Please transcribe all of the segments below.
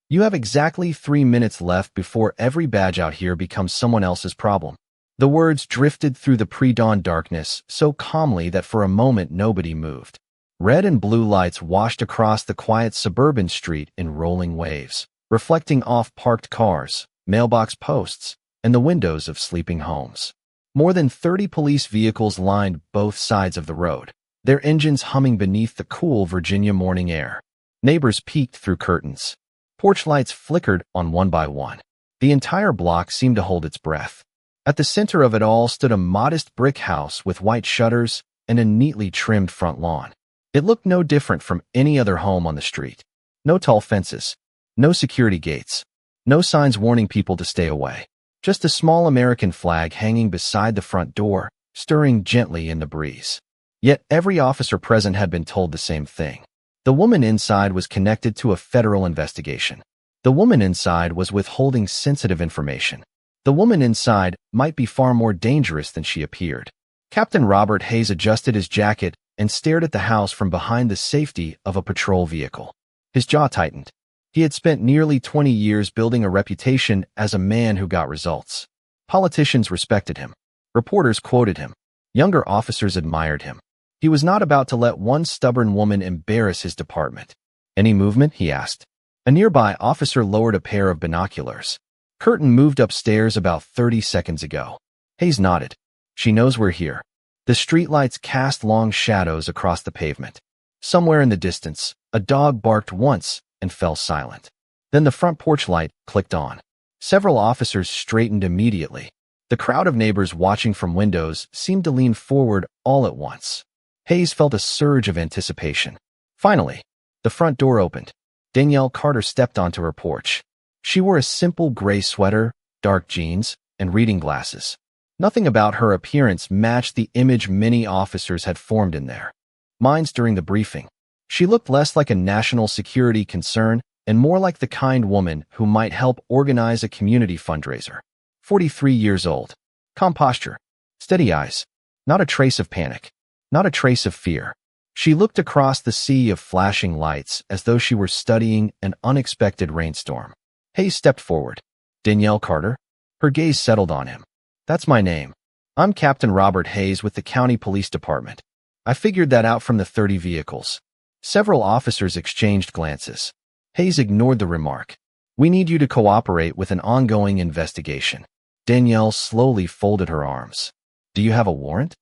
You have exactly 3 minutes left before every badge out here becomes someone else's problem. The words drifted through the pre-dawn darkness so calmly that for a moment nobody moved. Red and blue lights washed across the quiet suburban street in rolling waves, reflecting off parked cars, mailbox posts, and the windows of sleeping homes. More than 30 police vehicles lined both sides of the road, their engines humming beneath the cool Virginia morning air. Neighbors peeked through curtains. Porch lights flickered on one by one. The entire block seemed to hold its breath. At the center of it all stood a modest brick house with white shutters and a neatly trimmed front lawn. It looked no different from any other home on the street. No tall fences, no security gates, no signs warning people to stay away. Just a small American flag hanging beside the front door, stirring gently in the breeze. Yet every officer present had been told the same thing. The woman inside was connected to a federal investigation. The woman inside was withholding sensitive information. The woman inside might be far more dangerous than she appeared. Captain Robert Hayes adjusted his jacket and stared at the house from behind the safety of a patrol vehicle. His jaw tightened. He had spent nearly 20 years building a reputation as a man who got results. Politicians respected him. Reporters quoted him. Younger officers admired him. He was not about to let one stubborn woman embarrass his department. "Any movement?" he asked. A nearby officer lowered a pair of binoculars. "Curtin moved upstairs about 30 seconds ago." Hayes nodded. "She knows we're here." The streetlights cast long shadows across the pavement. Somewhere in the distance, a dog barked once and fell silent. Then the front porch light clicked on. Several officers straightened immediately. The crowd of neighbors watching from windows seemed to lean forward all at once. Hayes felt a surge of anticipation. Finally, the front door opened. Danielle Carter stepped onto her porch. She wore a simple gray sweater, dark jeans, and reading glasses. Nothing about her appearance matched the image many officers had formed in their minds during the briefing. She looked less like a national security concern and more like the kind woman who might help organize a community fundraiser. 43 years old. Calm posture. Steady eyes. Not a trace of panic. Not a trace of fear. She looked across the sea of flashing lights as though she were studying an unexpected rainstorm. Hayes stepped forward. "Danielle Carter?" Her gaze settled on him. "That's my name. I'm Captain Robert Hayes with the County Police Department. I figured that out from the 30 vehicles." Several officers exchanged glances. Hayes ignored the remark. "We need you to cooperate with an ongoing investigation." Danielle slowly folded her arms. "Do you have a warrant?"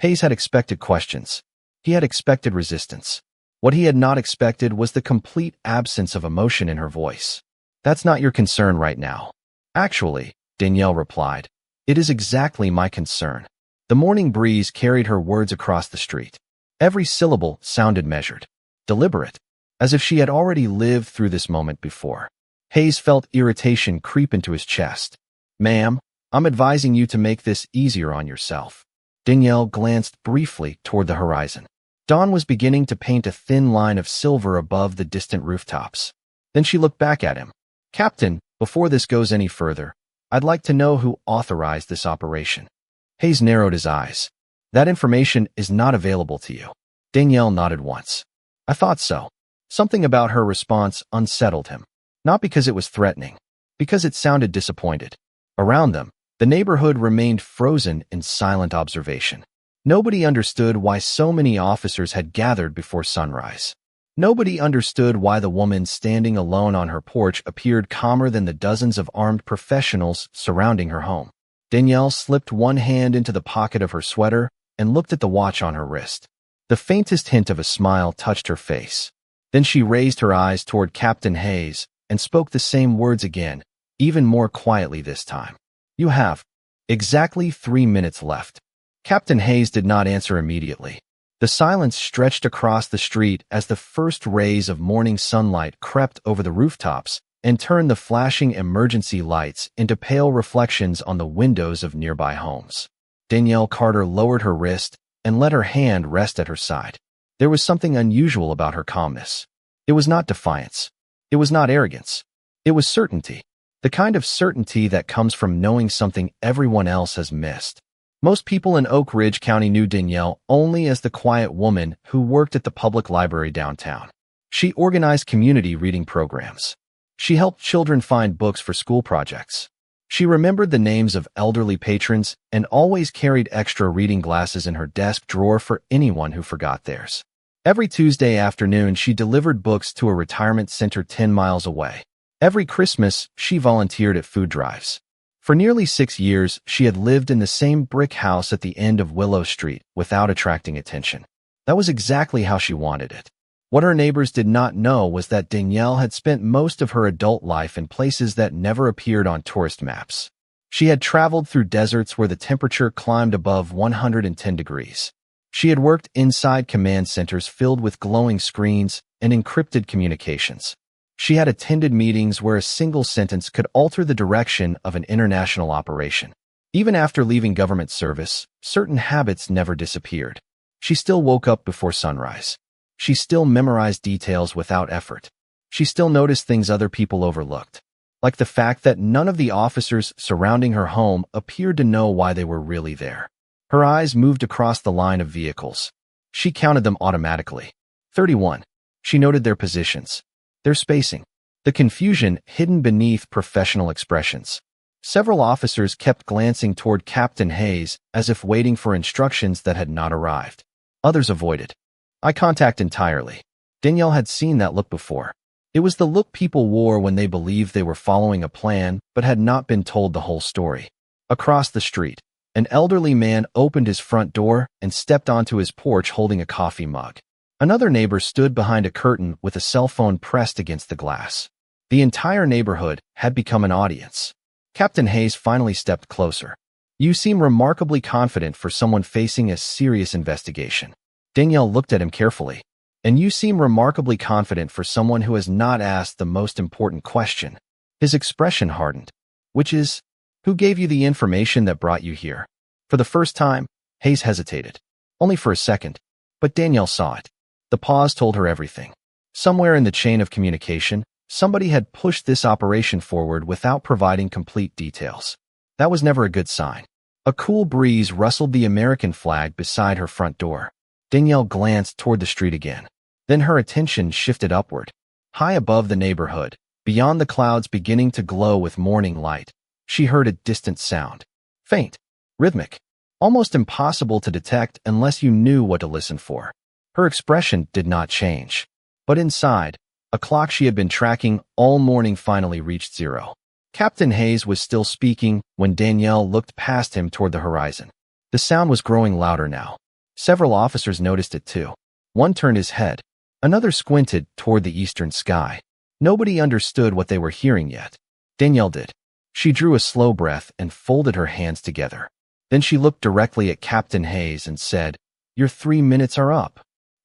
Hayes had expected questions. He had expected resistance. What he had not expected was the complete absence of emotion in her voice. "That's not your concern right now." "Actually," Danielle replied, "it is exactly my concern." The morning breeze carried her words across the street. Every syllable sounded measured, deliberate, as if she had already lived through this moment before. Hayes felt irritation creep into his chest. "Ma'am, I'm advising you to make this easier on yourself." Danielle glanced briefly toward the horizon. Dawn was beginning to paint a thin line of silver above the distant rooftops. Then she looked back at him. "Captain, before this goes any further, I'd like to know who authorized this operation." Hayes narrowed his eyes. "That information is not available to you." Danielle nodded once. "I thought so." Something about her response unsettled him. Not because it was threatening, because it sounded disappointed. Around them, the neighborhood remained frozen in silent observation. Nobody understood why so many officers had gathered before sunrise. Nobody understood why the woman standing alone on her porch appeared calmer than the dozens of armed professionals surrounding her home. Danielle slipped one hand into the pocket of her sweater and looked at the watch on her wrist. The faintest hint of a smile touched her face. Then she raised her eyes toward Captain Hayes and spoke the same words again, even more quietly this time. "You have exactly 3 minutes left." Captain Hayes did not answer immediately. The silence stretched across the street as the first rays of morning sunlight crept over the rooftops and turned the flashing emergency lights into pale reflections on the windows of nearby homes. Danielle Carter lowered her wrist and let her hand rest at her side. There was something unusual about her calmness. It was not defiance. It was not arrogance. It was certainty. The kind of certainty that comes from knowing something everyone else has missed. Most people in Oak Ridge County knew Danielle only as the quiet woman who worked at the public library downtown. She organized community reading programs. She helped children find books for school projects. She remembered the names of elderly patrons and always carried extra reading glasses in her desk drawer for anyone who forgot theirs. Every Tuesday afternoon, she delivered books to a retirement center 10 miles away. Every Christmas, she volunteered at food drives. For nearly 6 years, she had lived in the same brick house at the end of Willow Street without attracting attention. That was exactly how she wanted it. What her neighbors did not know was that Danielle had spent most of her adult life in places that never appeared on tourist maps. She had traveled through deserts where the temperature climbed above 110 degrees. She had worked inside command centers filled with glowing screens and encrypted communications. She had attended meetings where a single sentence could alter the direction of an international operation. Even after leaving government service, certain habits never disappeared. She still woke up before sunrise. She still memorized details without effort. She still noticed things other people overlooked, like the fact that none of the officers surrounding her home appeared to know why they were really there. Her eyes moved across the line of vehicles. She counted them automatically. 31. She noted their positions, their spacing, the confusion hidden beneath professional expressions. Several officers kept glancing toward Captain Hayes as if waiting for instructions that had not arrived. Others avoided eye contact entirely. Danielle had seen that look before. It was the look people wore when they believed they were following a plan but had not been told the whole story. Across the street, an elderly man opened his front door and stepped onto his porch holding a coffee mug. Another neighbor stood behind a curtain with a cell phone pressed against the glass. The entire neighborhood had become an audience. Captain Hayes finally stepped closer. "You seem remarkably confident for someone facing a serious investigation." Danielle looked at him carefully. "And you seem remarkably confident for someone who has not asked the most important question." His expression hardened. "Which is, who gave you the information that brought you here?" For the first time, Hayes hesitated. Only for a second. But Danielle saw it. The pause told her everything. Somewhere in the chain of communication, somebody had pushed this operation forward without providing complete details. That was never a good sign. A cool breeze rustled the American flag beside her front door. Danielle glanced toward the street again. Then her attention shifted upward. High above the neighborhood, beyond the clouds beginning to glow with morning light, she heard a distant sound. Faint, rhythmic, almost impossible to detect unless you knew what to listen for. Her expression did not change. But inside, a clock she had been tracking all morning finally reached 0. Captain Hayes was still speaking when Danielle looked past him toward the horizon. The sound was growing louder now. Several officers noticed it too. One turned his head. Another squinted toward the eastern sky. Nobody understood what they were hearing yet. Danielle did. She drew a slow breath and folded her hands together. Then she looked directly at Captain Hayes and said, "Your 3 minutes are up."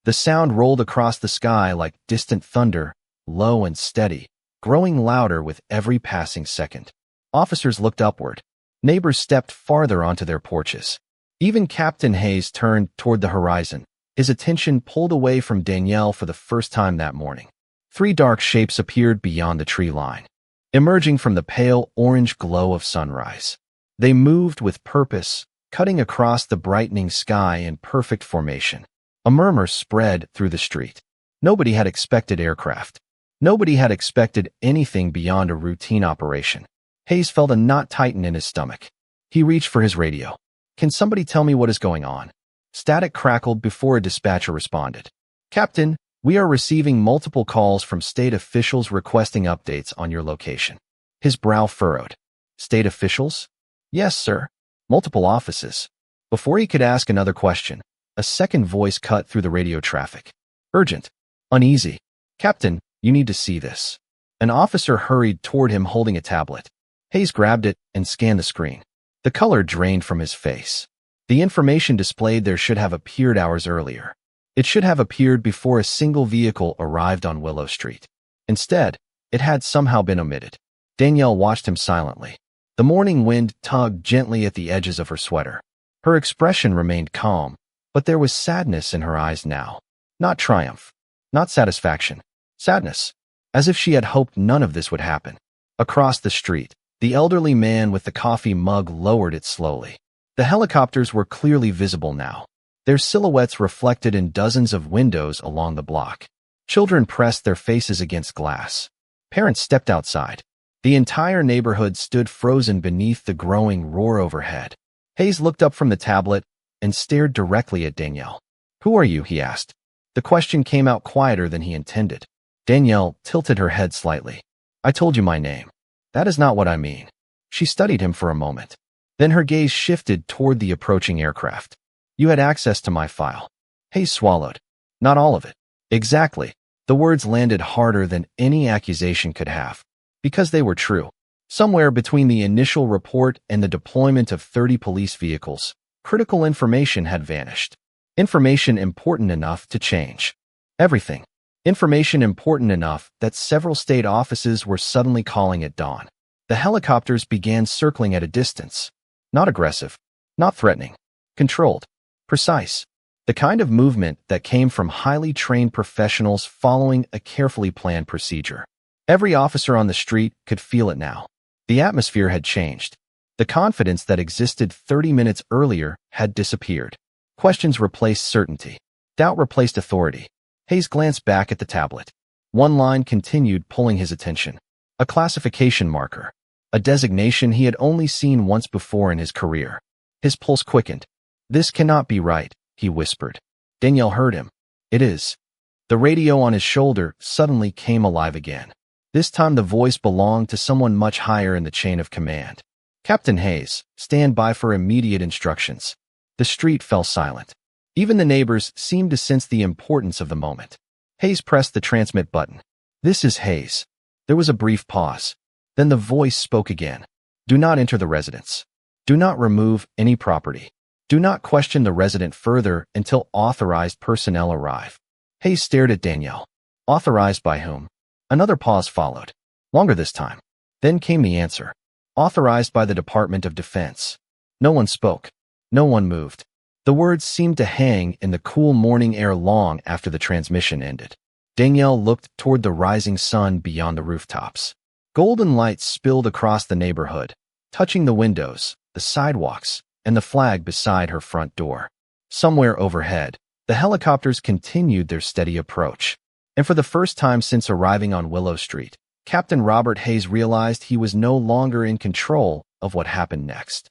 The sound rolled across the sky like distant thunder, low and steady, growing louder with every passing second. Officers looked upward. Neighbors stepped farther onto their porches. Even Captain Hayes turned toward the horizon, his attention pulled away from Danielle for the first time that morning. 3 dark shapes appeared beyond the tree line, emerging from the pale orange glow of sunrise. They moved with purpose, cutting across the brightening sky in perfect formation. A murmur spread through the street. Nobody had expected aircraft. Nobody had expected anything beyond a routine operation. Hayes felt a knot tighten in his stomach. He reached for his radio. "Can somebody tell me what is going on?" Static crackled before a dispatcher responded. "Captain, we are receiving multiple calls from state officials requesting updates on your location." His brow furrowed. "State officials?" "Yes, sir. Multiple offices." Before he could ask another question, a second voice cut through the radio traffic. "Urgent. Uneasy. Captain, you need to see this." An officer hurried toward him holding a tablet. Hayes grabbed it and scanned the screen. The color drained from his face. The information displayed there should have appeared hours earlier. It should have appeared before a single vehicle arrived on Willow Street. Instead, it had somehow been omitted. Danielle watched him silently. The morning wind tugged gently at the edges of her sweater. Her expression remained calm, but there was sadness in her eyes now. Not triumph. Not satisfaction. Sadness. As if she had hoped none of this would happen. Across the street, the elderly man with the coffee mug lowered it slowly. The helicopters were clearly visible now, their silhouettes reflected in dozens of windows along the block. Children pressed their faces against glass. Parents stepped outside. The entire neighborhood stood frozen beneath the growing roar overhead. Hayes looked up from the tablet and stared directly at Danielle. "Who are you?" he asked. The question came out quieter than he intended. Danielle tilted her head slightly. "I told you my name." "That is not what I mean." She studied him for a moment. Then her gaze shifted toward the approaching aircraft. "You had access to my file." Hayes swallowed. "Not all of it." "Exactly." The words landed harder than any accusation could have. Because they were true. Somewhere between the initial report and the deployment of 30 police vehicles, critical information had vanished. Information important enough to change everything. Information important enough that several state offices were suddenly calling at dawn. The helicopters began circling at a distance. Not aggressive. Not threatening. Controlled. Precise. The kind of movement that came from highly trained professionals following a carefully planned procedure. Every officer on the street could feel it now. The atmosphere had changed. The confidence that existed 30 minutes earlier had disappeared. Questions replaced certainty. Doubt replaced authority. Hayes glanced back at the tablet. One line continued pulling his attention. A classification marker. A designation he had only seen once before in his career. His pulse quickened. "This cannot be right," he whispered. Danielle heard him. "It is." The radio on his shoulder suddenly came alive again. This time the voice belonged to someone much higher in the chain of command. "Captain Hayes, stand by for immediate instructions." The street fell silent. Even the neighbors seemed to sense the importance of the moment. Hayes pressed the transmit button. "This is Hayes." There was a brief pause. Then the voice spoke again. "Do not enter the residence. Do not remove any property. Do not question the resident further until authorized personnel arrive." Hayes stared at Danielle. "Authorized by whom?" Another pause followed. Longer this time. Then came the answer. "Authorized by the Department of Defense." No one spoke. No one moved. The words seemed to hang in the cool morning air long after the transmission ended. Danielle looked toward the rising sun beyond the rooftops. Golden light spilled across the neighborhood, touching the windows, the sidewalks, and the flag beside her front door. Somewhere overhead, the helicopters continued their steady approach. And for the first time since arriving on Willow Street, Captain Robert Hayes realized he was no longer in control of what happened next.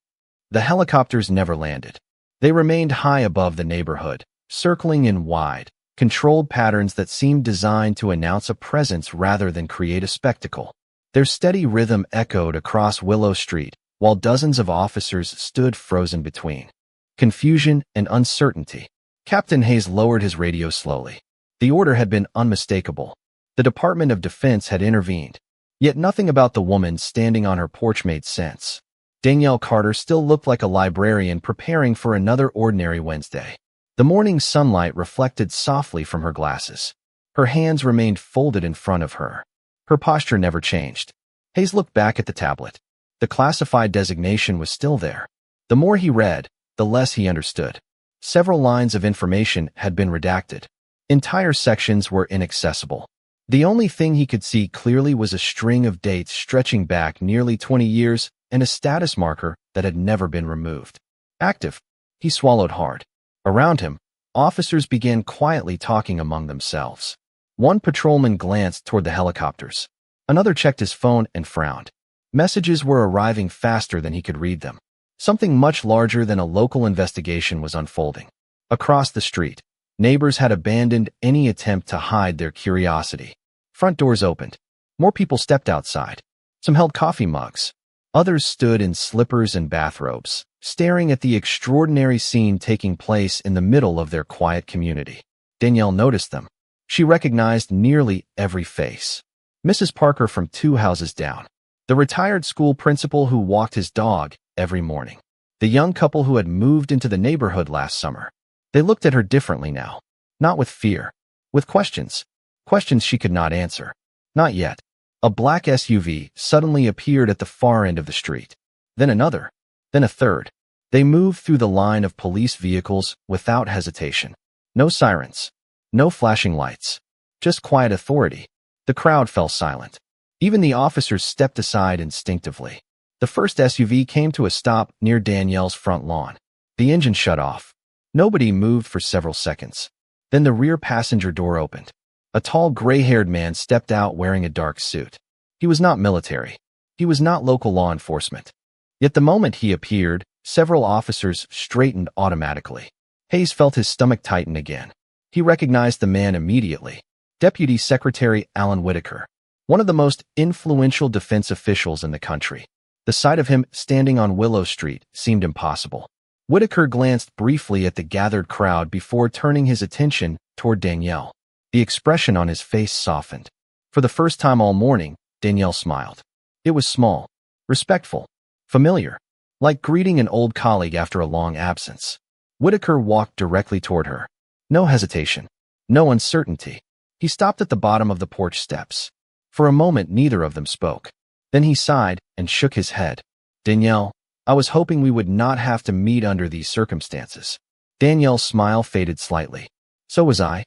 The helicopters never landed. They remained high above the neighborhood, circling in wide, controlled patterns that seemed designed to announce a presence rather than create a spectacle. Their steady rhythm echoed across Willow Street, while dozens of officers stood frozen between confusion and uncertainty. Captain Hayes lowered his radio slowly. The order had been unmistakable. The Department of Defense had intervened. Yet nothing about the woman standing on her porch made sense. Danielle Carter still looked like a librarian preparing for another ordinary Wednesday. The morning sunlight reflected softly from her glasses. Her hands remained folded in front of her. Her posture never changed. Hayes looked back at the tablet. The classified designation was still there. The more he read, the less he understood. Several lines of information had been redacted. Entire sections were inaccessible. The only thing he could see clearly was a string of dates stretching back nearly 20 years and a status marker that had never been removed. Active. He swallowed hard. Around him, officers began quietly talking among themselves. One patrolman glanced toward the helicopters. Another checked his phone and frowned. Messages were arriving faster than he could read them. Something much larger than a local investigation was unfolding. Across the street, neighbors had abandoned any attempt to hide their curiosity. Front doors opened. More people stepped outside. Some held coffee mugs. Others stood in slippers and bathrobes, staring at the extraordinary scene taking place in the middle of their quiet community. Danielle noticed them. She recognized nearly every face. Mrs. Parker from 2 houses down. The retired school principal who walked his dog every morning. The young couple who had moved into the neighborhood last summer. They looked at her differently now. Not with fear. With questions. Questions she could not answer. Not yet. A black SUV suddenly appeared at the far end of the street. Then another. Then a third. They moved through the line of police vehicles without hesitation. No sirens. No flashing lights. Just quiet authority. The crowd fell silent. Even the officers stepped aside instinctively. The first SUV came to a stop near Danielle's front lawn. The engine shut off. Nobody moved for several seconds. Then the rear passenger door opened. A tall, gray-haired man stepped out wearing a dark suit. He was not military. He was not local law enforcement. Yet the moment he appeared, several officers straightened automatically. Hayes felt his stomach tighten again. He recognized the man immediately. Deputy Secretary Alan Whitaker, one of the most influential defense officials in the country. The sight of him standing on Willow Street seemed impossible. Whitaker glanced briefly at the gathered crowd before turning his attention toward Danielle. The expression on his face softened. For the first time all morning, Danielle smiled. It was small, respectful, familiar, like greeting an old colleague after a long absence. Whitaker walked directly toward her. No hesitation, no uncertainty. He stopped at the bottom of the porch steps. For a moment, neither of them spoke. Then he sighed and shook his head. Danielle, I was hoping we would not have to meet under these circumstances. Danielle's smile faded slightly. So was I.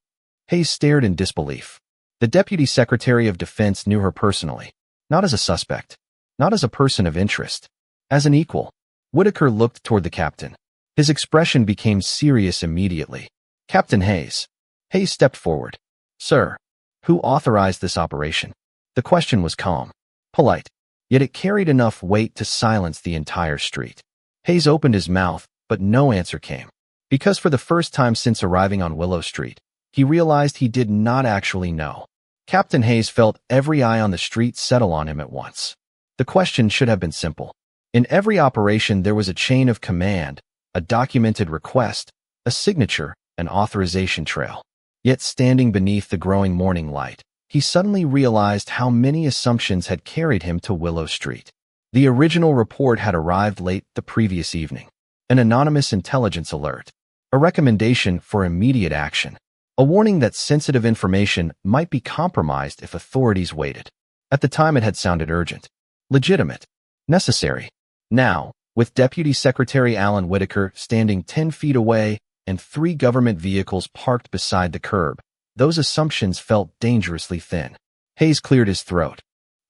Hayes stared in disbelief. The Deputy Secretary of Defense knew her personally, not as a suspect, not as a person of interest, as an equal. Whitaker looked toward the captain. His expression became serious immediately. Captain Hayes. Hayes stepped forward. Sir, who authorized this operation? The question was calm, polite, yet it carried enough weight to silence the entire street. Hayes opened his mouth, but no answer came. Because for the first time since arriving on Willow Street, he realized he did not actually know. Captain Hayes felt every eye on the street settle on him at once. The question should have been simple. In every operation there was a chain of command, a documented request, a signature, an authorization trail. Yet standing beneath the growing morning light, he suddenly realized how many assumptions had carried him to Willow Street. The original report had arrived late the previous evening. An anonymous intelligence alert. A recommendation for immediate action. A warning that sensitive information might be compromised if authorities waited. At the time it had sounded urgent, legitimate, necessary. Now, with Deputy Secretary Alan Whitaker standing 10 feet away and 3 government vehicles parked beside the curb, those assumptions felt dangerously thin. Hayes cleared his throat.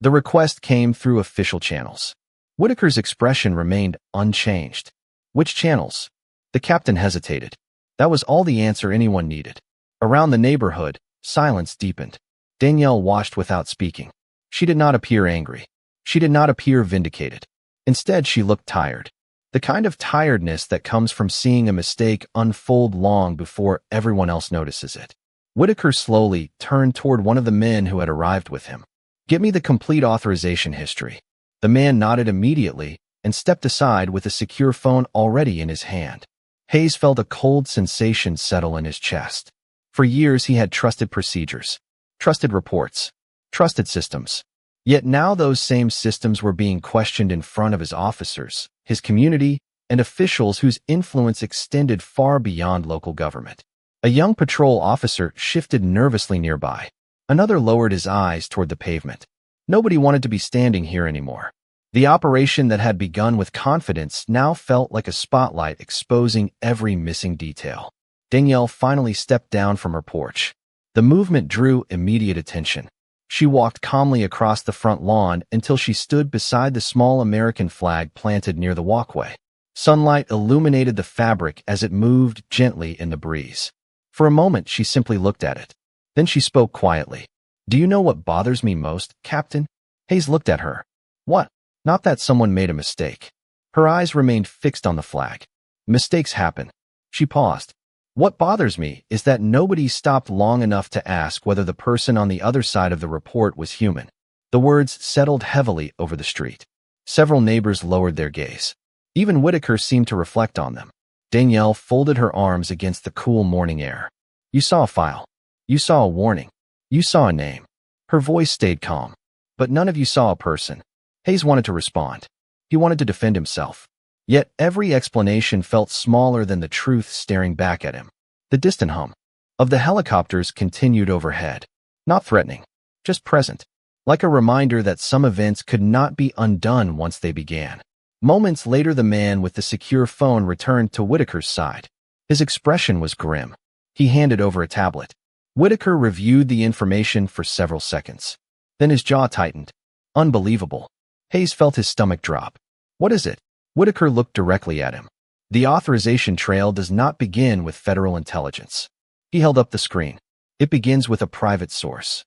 The request came through official channels. Whitaker's expression remained unchanged. Which channels? The captain hesitated. That was all the answer anyone needed. Around the neighborhood, silence deepened. Danielle watched without speaking. She did not appear angry. She did not appear vindicated. Instead, she looked tired. The kind of tiredness that comes from seeing a mistake unfold long before everyone else notices it. Whitaker slowly turned toward one of the men who had arrived with him. Get me the complete authorization history. The man nodded immediately and stepped aside with a secure phone already in his hand. Hayes felt a cold sensation settle in his chest. For years he had trusted procedures, trusted reports, trusted systems. Yet now those same systems were being questioned in front of his officers, his community, and officials whose influence extended far beyond local government. A young patrol officer shifted nervously nearby. Another lowered his eyes toward the pavement. Nobody wanted to be standing here anymore. The operation that had begun with confidence now felt like a spotlight exposing every missing detail. Danielle finally stepped down from her porch. The movement drew immediate attention. She walked calmly across the front lawn until she stood beside the small American flag planted near the walkway. Sunlight illuminated the fabric as it moved gently in the breeze. For a moment, she simply looked at it. Then she spoke quietly. Do you know what bothers me most, Captain? Hayes looked at her. What? Not that someone made a mistake. Her eyes remained fixed on the flag. Mistakes happen. She paused. What bothers me is that nobody stopped long enough to ask whether the person on the other side of the report was human. The words settled heavily over the street. Several neighbors lowered their gaze. Even Whitaker seemed to reflect on them. Danielle folded her arms against the cool morning air. You saw a file. You saw a warning. You saw a name. Her voice stayed calm. But none of you saw a person. Hayes wanted to respond. He wanted to defend himself. Yet every explanation felt smaller than the truth staring back at him. The distant hum of the helicopters continued overhead. Not threatening, just present. Like a reminder that some events could not be undone once they began. Moments later, the man with the secure phone returned to Whitaker's side. His expression was grim. He handed over a tablet. Whitaker reviewed the information for several seconds. Then his jaw tightened. Unbelievable. Hayes felt his stomach drop. What is it? Whitaker looked directly at him. The authorization trail does not begin with federal intelligence. He held up the screen. It begins with a private source.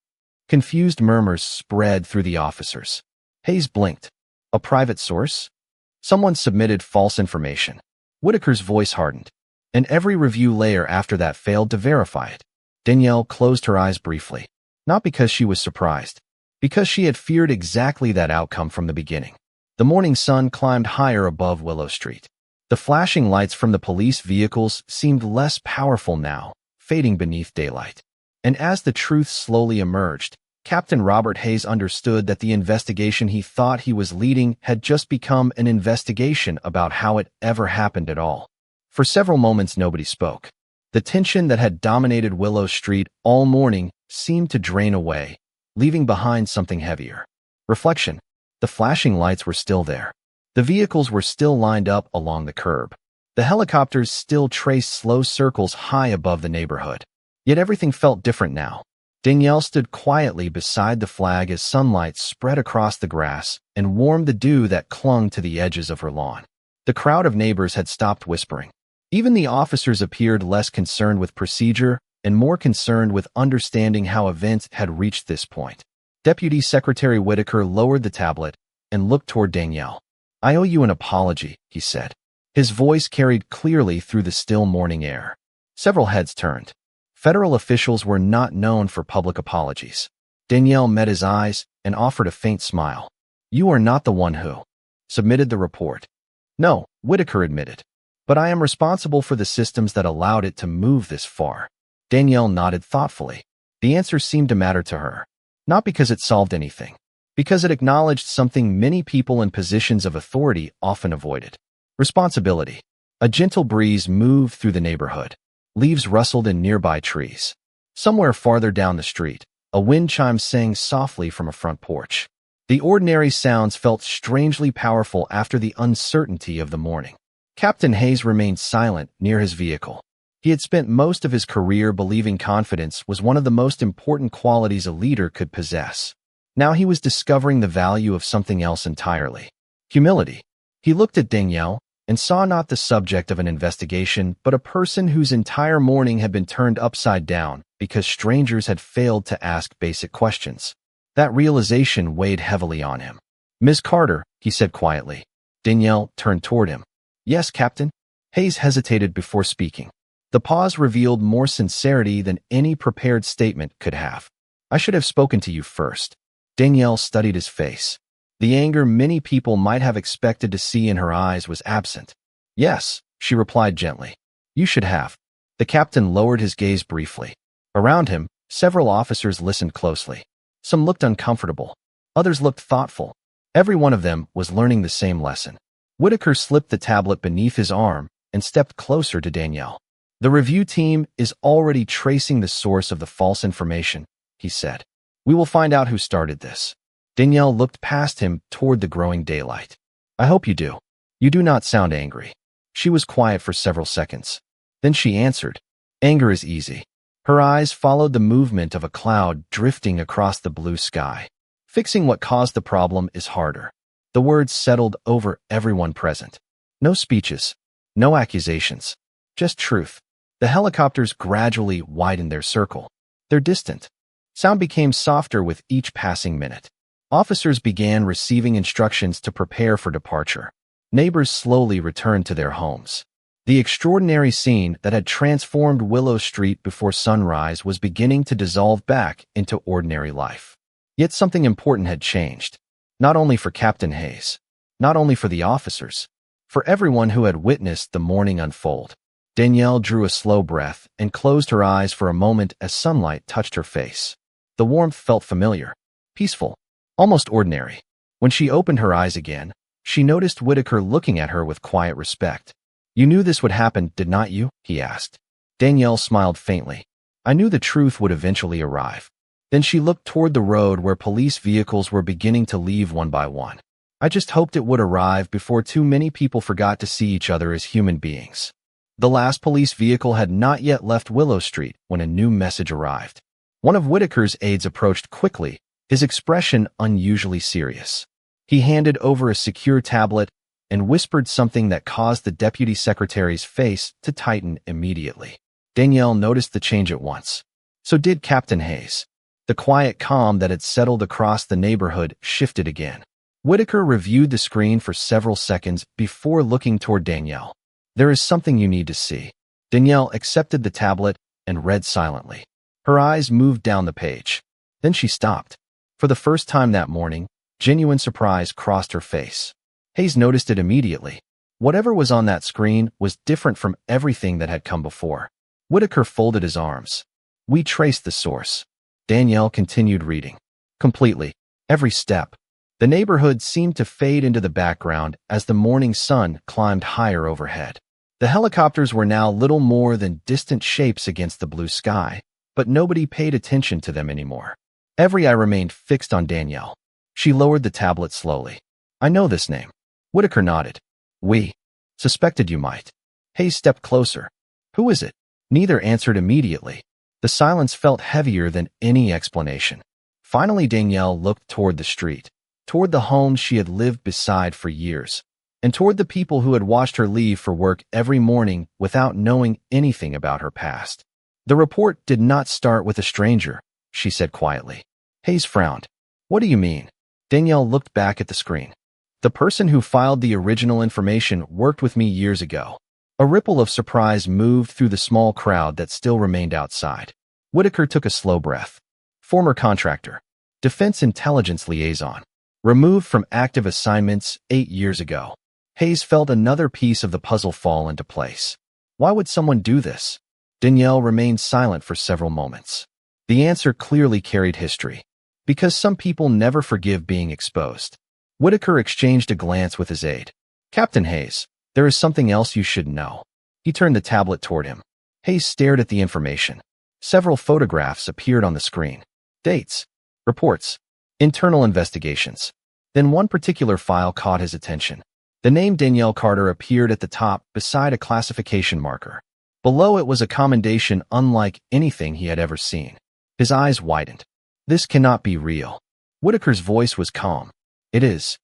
Confused murmurs spread through the officers. Hayes blinked. A private source? Someone submitted false information. Whitaker's voice hardened, and every review layer after that failed to verify it. Danielle closed her eyes briefly, not because she was surprised, because she had feared exactly that outcome from the beginning. The morning sun climbed higher above Willow Street. The flashing lights from the police vehicles seemed less powerful now, fading beneath daylight. And as the truth slowly emerged, Captain Robert Hayes understood that the investigation he thought he was leading had just become an investigation about how it ever happened at all. For several moments nobody spoke. The tension that had dominated Willow Street all morning seemed to drain away, leaving behind something heavier. Reflection. The flashing lights were still there. The vehicles were still lined up along the curb. The helicopters still traced slow circles high above the neighborhood. Yet everything felt different now. Danielle stood quietly beside the flag as sunlight spread across the grass and warmed the dew that clung to the edges of her lawn. The crowd of neighbors had stopped whispering. Even the officers appeared less concerned with procedure and more concerned with understanding how events had reached this point. Deputy Secretary Whitaker lowered the tablet and looked toward Danielle. "I owe you an apology," he said. His voice carried clearly through the still morning air. Several heads turned. Federal officials were not known for public apologies. Danielle met his eyes and offered a faint smile. "You are not the one who submitted the report." "No," Whitaker admitted. "But I am responsible for the systems that allowed it to move this far." Danielle nodded thoughtfully. The answer seemed to matter to her. Not because it solved anything, because it acknowledged something many people in positions of authority often avoided. Responsibility. A gentle breeze moved through the neighborhood. Leaves rustled in nearby trees. Somewhere farther down the street, a wind chime sang softly from a front porch. The ordinary sounds felt strangely powerful after the uncertainty of the morning. Captain Hayes remained silent near his vehicle. He had spent most of his career believing confidence was one of the most important qualities a leader could possess. Now he was discovering the value of something else entirely. Humility. He looked at Danielle and saw not the subject of an investigation, but a person whose entire morning had been turned upside down because strangers had failed to ask basic questions. That realization weighed heavily on him. "Ms. Carter," he said quietly. Danielle turned toward him. "Yes, Captain?" Hayes hesitated before speaking. The pause revealed more sincerity than any prepared statement could have. "I should have spoken to you first." Danielle studied his face. The anger many people might have expected to see in her eyes was absent. "Yes," she replied gently. "You should have." The captain lowered his gaze briefly. Around him, several officers listened closely. Some looked uncomfortable. Others looked thoughtful. Every one of them was learning the same lesson. Whitaker slipped the tablet beneath his arm and stepped closer to Danielle. "The review team is already tracing the source of the false information," he said. "We will find out who started this." Danielle looked past him toward the growing daylight. "I hope you do. You do not sound angry." She was quiet for several seconds. Then she answered, "Anger is easy." Her eyes followed the movement of a cloud drifting across the blue sky. "Fixing what caused the problem is harder." The words settled over everyone present. No speeches, no accusations, just truth. The helicopters gradually widened their circle. They're distant. Sound became softer with each passing minute. Officers began receiving instructions to prepare for departure. Neighbors slowly returned to their homes. The extraordinary scene that had transformed Willow Street before sunrise was beginning to dissolve back into ordinary life. Yet something important had changed. Not only for Captain Hayes, not only for the officers, for everyone who had witnessed the morning unfold. Danielle drew a slow breath and closed her eyes for a moment as sunlight touched her face. The warmth felt familiar, peaceful, almost ordinary. When she opened her eyes again, she noticed Whitaker looking at her with quiet respect. "You knew this would happen, did not you?" he asked. Danielle smiled faintly. "I knew the truth would eventually arrive." Then she looked toward the road where police vehicles were beginning to leave one by one. "I just hoped it would arrive before too many people forgot to see each other as human beings." The last police vehicle had not yet left Willow Street when a new message arrived. One of Whitaker's aides approached quickly, his expression unusually serious. He handed over a secure tablet and whispered something that caused the deputy secretary's face to tighten immediately. Danielle noticed the change at once. So did Captain Hayes. The quiet calm that had settled across the neighborhood shifted again. Whitaker reviewed the screen for several seconds before looking toward Danielle. "There is something you need to see." Danielle accepted the tablet and read silently. Her eyes moved down the page. Then she stopped. For the first time that morning, genuine surprise crossed her face. Hayes noticed it immediately. Whatever was on that screen was different from everything that had come before. Whitaker folded his arms. "We traced the source." Danielle continued reading. "Completely. Every step." The neighborhood seemed to fade into the background as the morning sun climbed higher overhead. The helicopters were now little more than distant shapes against the blue sky, but nobody paid attention to them anymore. Every eye remained fixed on Danielle. She lowered the tablet slowly. "I know this name." Whitaker nodded. "We suspected you might." Hayes stepped closer. "Who is it?" Neither answered immediately. The silence felt heavier than any explanation. Finally, Danielle looked toward the street, toward the homes she had lived beside for years, and toward the people who had watched her leave for work every morning without knowing anything about her past. "The report did not start with a stranger," she said quietly. Hayes frowned. "What do you mean?" Danielle looked back at the screen. "The person who filed the original information worked with me years ago." A ripple of surprise moved through the small crowd that still remained outside. Whitaker took a slow breath. "Former contractor. Defense intelligence liaison. Removed from active assignments 8 years ago." Hayes felt another piece of the puzzle fall into place. Why would someone do this? Danielle remained silent for several moments. The answer clearly carried history. Because some people never forgive being exposed. Whitaker exchanged a glance with his aide. "Captain Hayes, there is something else you should know." He turned the tablet toward him. Hayes stared at the information. Several photographs appeared on the screen. Dates, reports, internal investigations. Then one particular file caught his attention. The name Danielle Carter appeared at the top beside a classification marker. Below it was a commendation unlike anything he had ever seen. His eyes widened. "This cannot be real." Whitaker's voice was calm. "It is."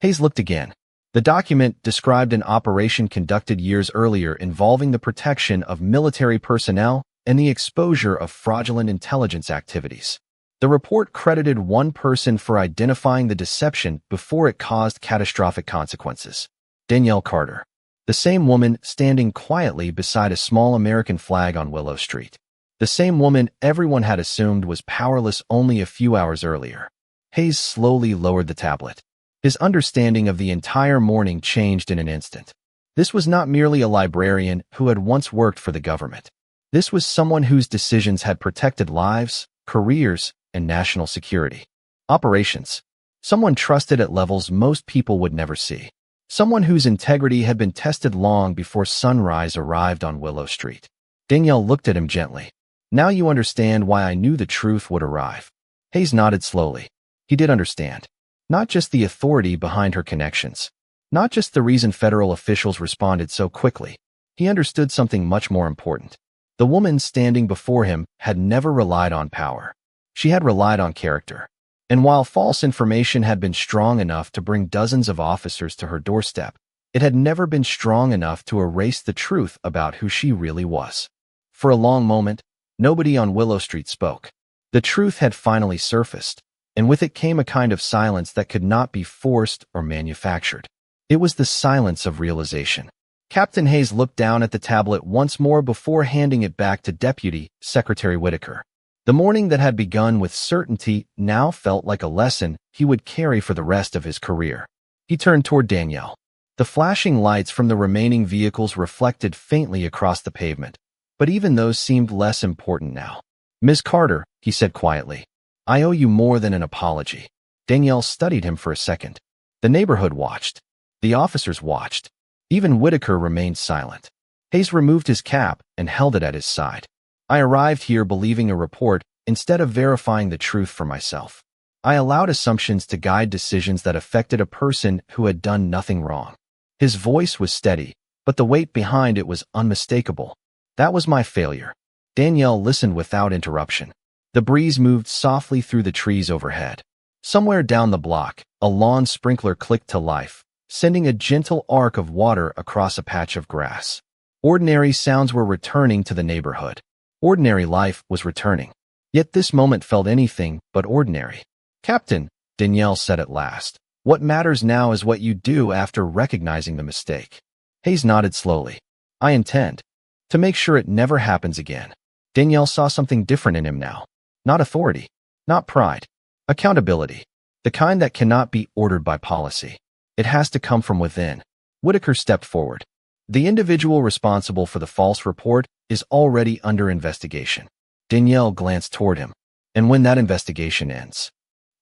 Hayes looked again. The document described an operation conducted years earlier involving the protection of military personnel and the exposure of fraudulent intelligence activities. The report credited one person for identifying the deception before it caused catastrophic consequences. Danielle Carter. The same woman standing quietly beside a small American flag on Willow Street. The same woman everyone had assumed was powerless only a few hours earlier. Hayes slowly lowered the tablet. His understanding of the entire morning changed in an instant. This was not merely a librarian who had once worked for the government. This was someone whose decisions had protected lives, careers, and national security. Operations. Someone trusted at levels most people would never see. Someone whose integrity had been tested long before sunrise arrived on Willow Street. Danielle looked at him gently. "Now you understand why I knew the truth would arrive." Hayes nodded slowly. He did understand. Not just the authority behind her connections. Not just the reason federal officials responded so quickly. He understood something much more important. The woman standing before him had never relied on power. She had relied on character. And while false information had been strong enough to bring dozens of officers to her doorstep, it had never been strong enough to erase the truth about who she really was. For a long moment, nobody on Willow Street spoke. The truth had finally surfaced, and with it came a kind of silence that could not be forced or manufactured. It was the silence of realization. Captain Hayes looked down at the tablet once more before handing it back to Deputy Secretary Whitaker. The morning that had begun with certainty now felt like a lesson he would carry for the rest of his career. He turned toward Danielle. The flashing lights from the remaining vehicles reflected faintly across the pavement, but even those seemed less important now. "Ms. Carter," he said quietly, "I owe you more than an apology." Danielle studied him for a second. The neighborhood watched. The officers watched. Even Whitaker remained silent. Hayes removed his cap and held it at his side. "I arrived here believing a report instead of verifying the truth for myself. I allowed assumptions to guide decisions that affected a person who had done nothing wrong." His voice was steady, but the weight behind it was unmistakable. "That was my failure." Danielle listened without interruption. The breeze moved softly through the trees overhead. Somewhere down the block, a lawn sprinkler clicked to life, sending a gentle arc of water across a patch of grass. Ordinary sounds were returning to the neighborhood. Ordinary life was returning. Yet this moment felt anything but ordinary. "Captain," Danielle said at last, "what matters now is what you do after recognizing the mistake." Hayes nodded slowly. "I intend to make sure it never happens again." Danielle saw something different in him now. Not authority, not pride, accountability. The kind that cannot be ordered by policy. It has to come from within. Whitaker stepped forward. "The individual responsible for the false report is already under investigation." Danielle glanced toward him. "And when that investigation ends,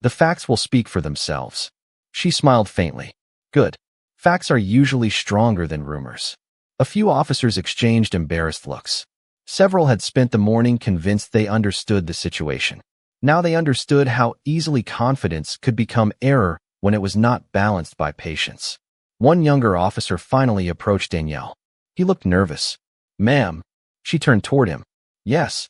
the facts will speak for themselves." She smiled faintly. "Good. Facts are usually stronger than rumors." A few officers exchanged embarrassed looks. Several had spent the morning convinced they understood the situation. Now they understood how easily confidence could become error when it was not balanced by patience. One younger officer finally approached Danielle. He looked nervous. "Ma'am." She turned toward him. "Yes.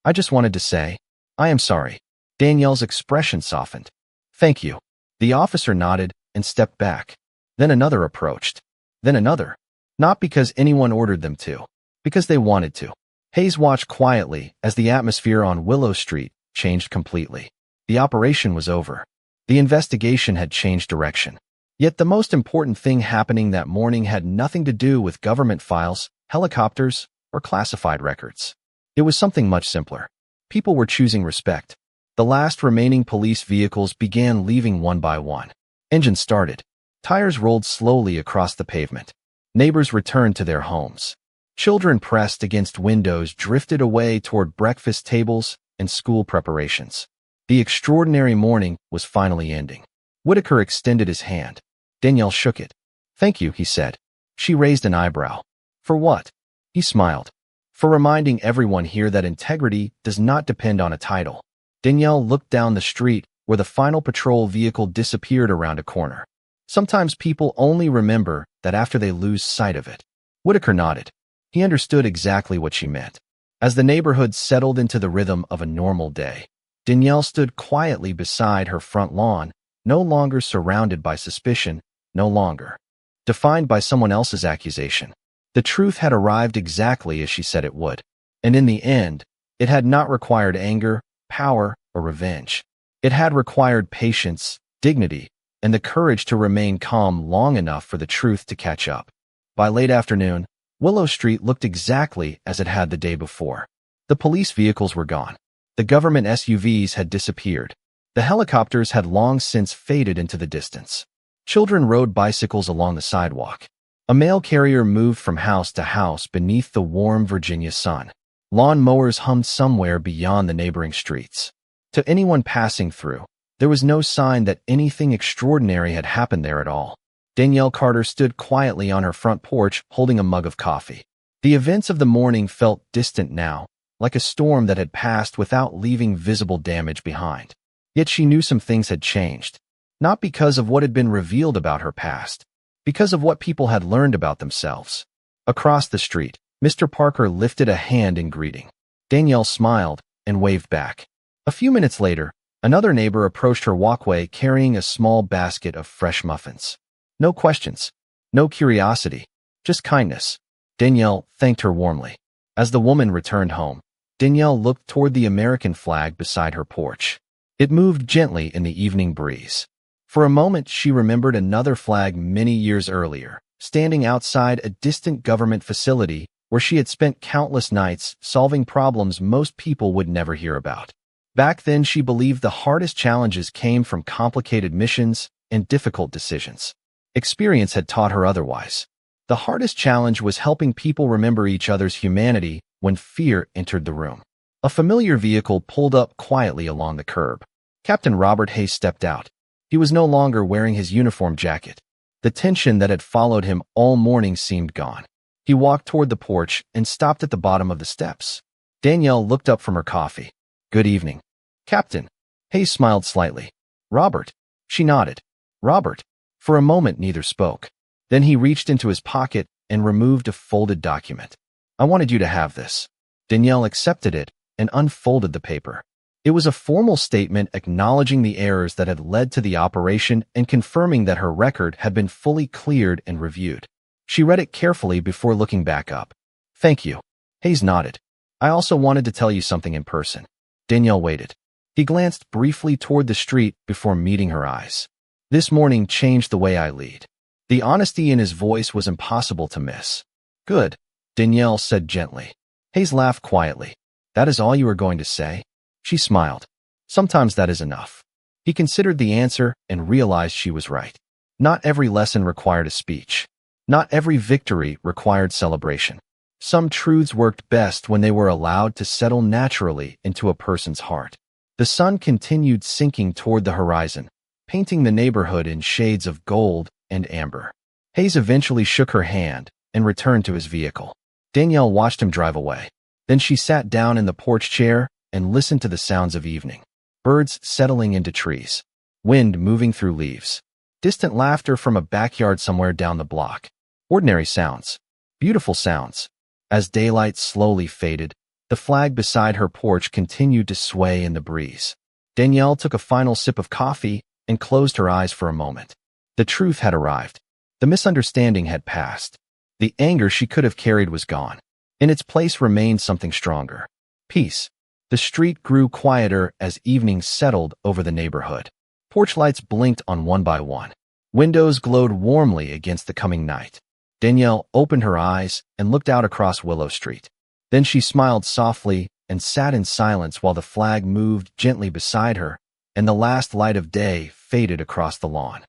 I just wanted to say, I am sorry." Danielle's expression softened. "Thank you." The officer nodded and stepped back. Then another approached. Then another. Not because anyone ordered them to. Because they wanted to. Hayes watched quietly as the atmosphere on Willow Street changed completely. The operation was over. The investigation had changed direction. Yet the most important thing happening that morning had nothing to do with government files, helicopters, or classified records. It was something much simpler. People were choosing respect. The last remaining police vehicles began leaving one by one. Engines started. Tires rolled slowly across the pavement. Neighbors returned to their homes. Children pressed against windows drifted away toward breakfast tables and school preparations. The extraordinary morning was finally ending. Whitaker extended his hand. Danielle shook it. "Thank you," he said. She raised an eyebrow. "For what?" He smiled. "For reminding everyone here that integrity does not depend on a title." Danielle looked down the street where the final patrol vehicle disappeared around a corner. Sometimes people only remember that after they lose sight of it. Whitaker nodded. He understood exactly what she meant. As the neighborhood settled into the rhythm of a normal day, Danielle stood quietly beside her front lawn, no longer surrounded by suspicion, no longer defined by someone else's accusation. The truth had arrived exactly as she said it would. And in the end, it had not required anger, power, or revenge. It had required patience, dignity, and the courage to remain calm long enough for the truth to catch up. By late afternoon, Willow Street looked exactly as it had the day before. The police vehicles were gone. The government SUVs had disappeared. The helicopters had long since faded into the distance. Children rode bicycles along the sidewalk. A mail carrier moved from house to house beneath the warm Virginia sun. Lawn mowers hummed somewhere beyond the neighboring streets. To anyone passing through, there was no sign that anything extraordinary had happened there at all. Danielle Carter stood quietly on her front porch holding a mug of coffee. The events of the morning felt distant now, like a storm that had passed without leaving visible damage behind. Yet she knew some things had changed. Not because of what had been revealed about her past, because of what people had learned about themselves. Across the street, Mr. Parker lifted a hand in greeting. Danielle smiled and waved back. A few minutes later, another neighbor approached her walkway carrying a small basket of fresh muffins. No questions, no curiosity, just kindness. Danielle thanked her warmly. As the woman returned home, Danielle looked toward the American flag beside her porch. It moved gently in the evening breeze. For a moment, she remembered another flag many years earlier, standing outside a distant government facility where she had spent countless nights solving problems most people would never hear about. Back then, she believed the hardest challenges came from complicated missions and difficult decisions. Experience had taught her otherwise. The hardest challenge was helping people remember each other's humanity when fear entered the room. A familiar vehicle pulled up quietly along the curb. Captain Robert Hayes stepped out. He was no longer wearing his uniform jacket. The tension that had followed him all morning seemed gone. He walked toward the porch and stopped at the bottom of the steps. Danielle looked up from her coffee. "Good evening." "Captain." Hayes smiled slightly. "Robert." She nodded. "Robert." For a moment, neither spoke. Then he reached into his pocket and removed a folded document. "I wanted you to have this." Danielle accepted it and unfolded the paper. It was a formal statement acknowledging the errors that had led to the operation and confirming that her record had been fully cleared and reviewed. She read it carefully before looking back up. "Thank you." Hayes nodded. "I also wanted to tell you something in person." Danielle waited. He glanced briefly toward the street before meeting her eyes. This morning changed the way I lead. The honesty in his voice was impossible to miss. Good, Danielle said gently. Hayes laughed quietly. That is all you are going to say? She smiled. Sometimes that is enough. He considered the answer and realized she was right. Not every lesson required a speech. Not every victory required celebration. Some truths worked best when they were allowed to settle naturally into a person's heart. The sun continued sinking toward the horizon, painting the neighborhood in shades of gold and amber. Hayes eventually shook her hand and returned to his vehicle. Danielle watched him drive away. Then she sat down in the porch chair and listened to the sounds of evening. Birds settling into trees. Wind moving through leaves. Distant laughter from a backyard somewhere down the block. Ordinary sounds. Beautiful sounds. As daylight slowly faded, the flag beside her porch continued to sway in the breeze. Danielle took a final sip of coffee and closed her eyes for a moment. The truth had arrived. The misunderstanding had passed. The anger she could have carried was gone. In its place remained something stronger. Peace. The street grew quieter as evening settled over the neighborhood. Porch lights blinked on one by one. Windows glowed warmly against the coming night. Danielle opened her eyes and looked out across Willow Street. Then she smiled softly and sat in silence while the flag moved gently beside her and the last light of day faded across the lawn.